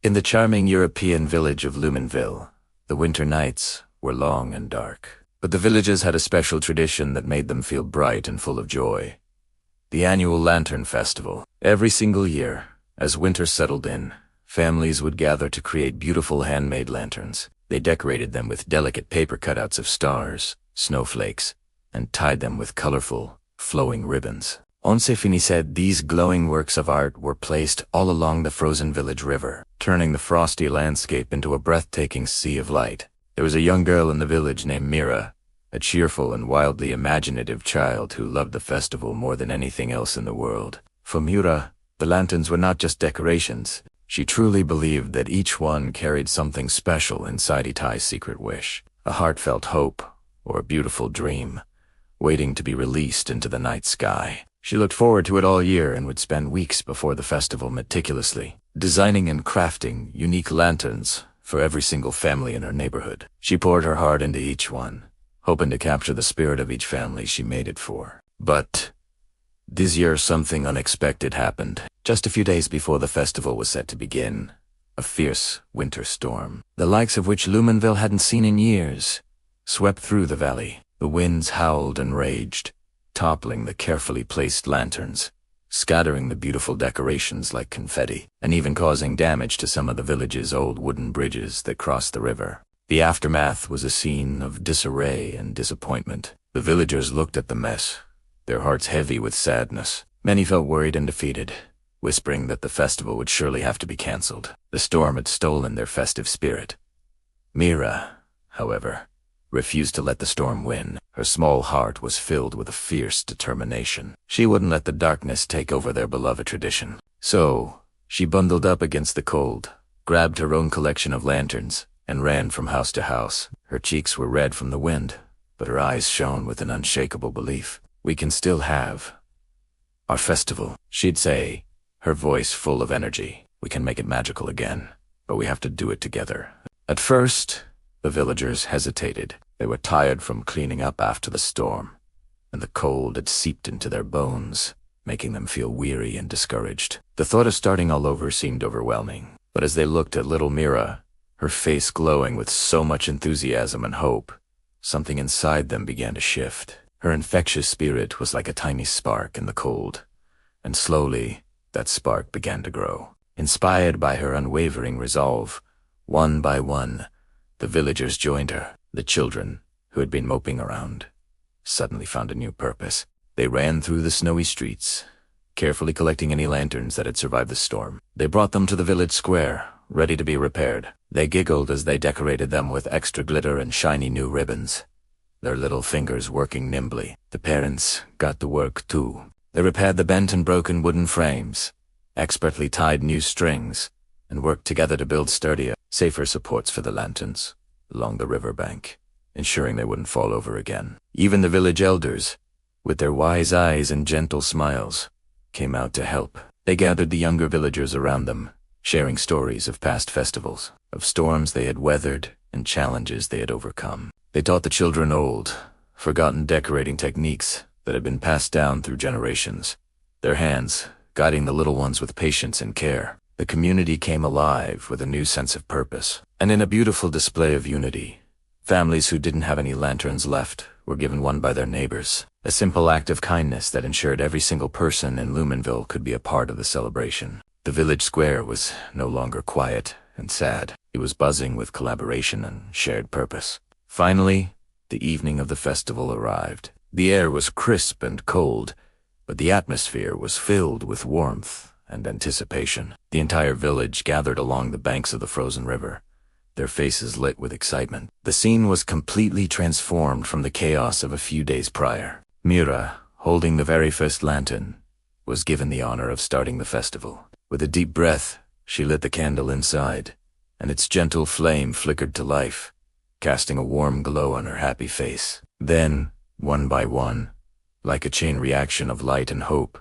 In the charming European village of Luminville, the winter nights were long and dark. But the villagers had a special tradition that made them feel bright and full of joy. The annual Lantern Festival. Every single year, as winter settled in, families would gather to create beautiful handmade lanterns. They decorated them with delicate paper cutouts of stars, snowflakes, and tied them with colorful, flowing ribbons. Once said these glowing works of art were placed all along the frozen village river, turning the frosty landscape into a breathtaking sea of light. There was a young girl in the village named Mira, a cheerful and wildly imaginative child who loved the festival more than anything else in the world. For Mira, the lanterns were not just decorations. She truly believed that each one carried something special inside Itai's secret wish, a heartfelt hope or a beautiful dream, waiting to be released into the night sky. She looked forward to it all year and would spend weeks before the festival meticulously, designing and crafting unique lanterns for every single family in her neighborhood. She poured her heart into each one, hoping to capture the spirit of each family she made it for. But this year something unexpected happened. Just a few days before the festival was set to begin, a fierce winter storm, the likes of which Luminville hadn't seen in years, swept through the valley. The winds howled and raged, toppling the carefully placed lanterns, scattering the beautiful decorations like confetti, and even causing damage to some of the village's old wooden bridges that crossed the river. The aftermath was a scene of disarray and disappointment. The villagers looked at the mess, their hearts heavy with sadness. Many felt worried and defeated, whispering that the festival would surely have to be cancelled. The storm had stolen their festive spirit. Mira, however, refused to let the storm win. Her small heart was filled with a fierce determination. She wouldn't let the darkness take over their beloved tradition. So, she bundled up against the cold, grabbed her own collection of lanterns, and ran from house to house. Her cheeks were red from the wind, but her eyes shone with an unshakable belief. "We can still have our festival," she'd say, her voice full of energy. "We can make it magical again, but we have to do it together." At first, the villagers hesitated. They were tired from cleaning up after the storm, and the cold had seeped into their bones, making them feel weary and discouraged. The thought of starting all over seemed overwhelming. But as they looked at little Mira, her face glowing with so much enthusiasm and hope, something inside them began to shift. Her infectious spirit was like a tiny spark in the cold, and slowly that spark began to grow. Inspired by her unwavering resolve, one by one, the villagers joined her. The children, who had been moping around, suddenly found a new purpose. They ran through the snowy streets, carefully collecting any lanterns that had survived the storm. They brought them to the village square, ready to be repaired. They giggled as they decorated them with extra glitter and shiny new ribbons, their little fingers working nimbly. The parents got to work too. They repaired the bent and broken wooden frames, expertly tied new strings, and worked together to build sturdier, safer supports for the lanterns along the riverbank, ensuring they wouldn't fall over again. Even the village elders, with their wise eyes and gentle smiles, came out to help. They gathered the younger villagers around them, sharing stories of past festivals, of storms they had weathered and challenges they had overcome. They taught the children old, forgotten decorating techniques that had been passed down through generations, their hands guiding the little ones with patience and care. The community came alive with a new sense of purpose, and in a beautiful display of unity, families who didn't have any lanterns left were given one by their neighbors, a simple act of kindness that ensured every single person in Luminville could be a part of the celebration. The village square was no longer quiet and sad. It was buzzing with collaboration and shared purpose. Finally, the evening of the festival arrived. The air was crisp and cold, but the atmosphere was filled with warmth and anticipation. The entire village gathered along the banks of the frozen river, their faces lit with excitement. The scene was completely transformed from the chaos of a few days prior. Mira, holding the very first lantern, was given the honor of starting the festival. With a deep breath, she lit the candle inside, and its gentle flame flickered to life, casting a warm glow on her happy face. Then, one by one, like a chain reaction of light and hope,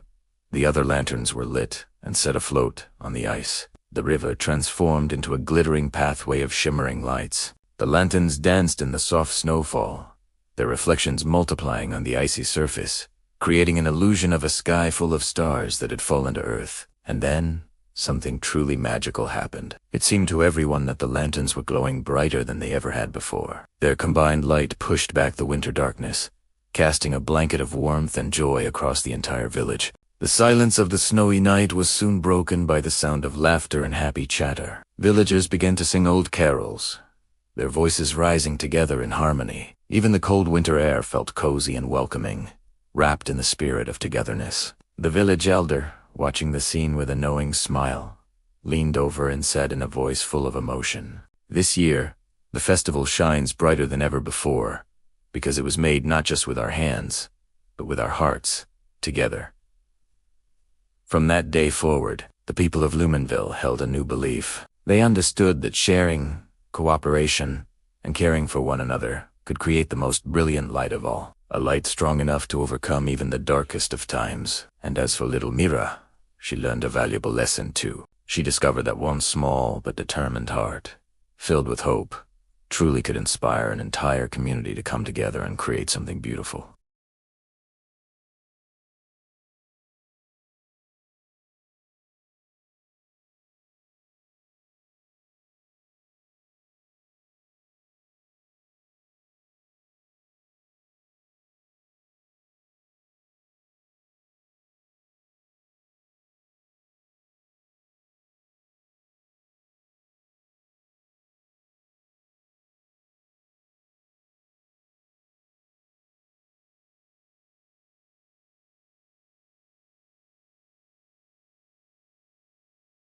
the other lanterns were lit and set afloat on the ice. The river transformed into a glittering pathway of shimmering lights. The lanterns danced in the soft snowfall, their reflections multiplying on the icy surface, creating an illusion of a sky full of stars that had fallen to earth. And then, something truly magical happened. It seemed to everyone that the lanterns were glowing brighter than they ever had before. Their combined light pushed back the winter darkness, casting a blanket of warmth and joy across the entire village. The silence of the snowy night was soon broken by the sound of laughter and happy chatter. Villagers began to sing old carols, their voices rising together in harmony. Even the cold winter air felt cozy and welcoming, wrapped in the spirit of togetherness. The village elder, watching the scene with a knowing smile, leaned over and said in a voice full of emotion, "This year, the festival shines brighter than ever before, because it was made not just with our hands, but with our hearts, together." From that day forward, the people of Luminville held a new belief. They understood that sharing, cooperation, and caring for one another could create the most brilliant light of all, a light strong enough to overcome even the darkest of times. And as for little Mira, she learned a valuable lesson too. She discovered that one small but determined heart, filled with hope, truly could inspire an entire community to come together and create something beautiful.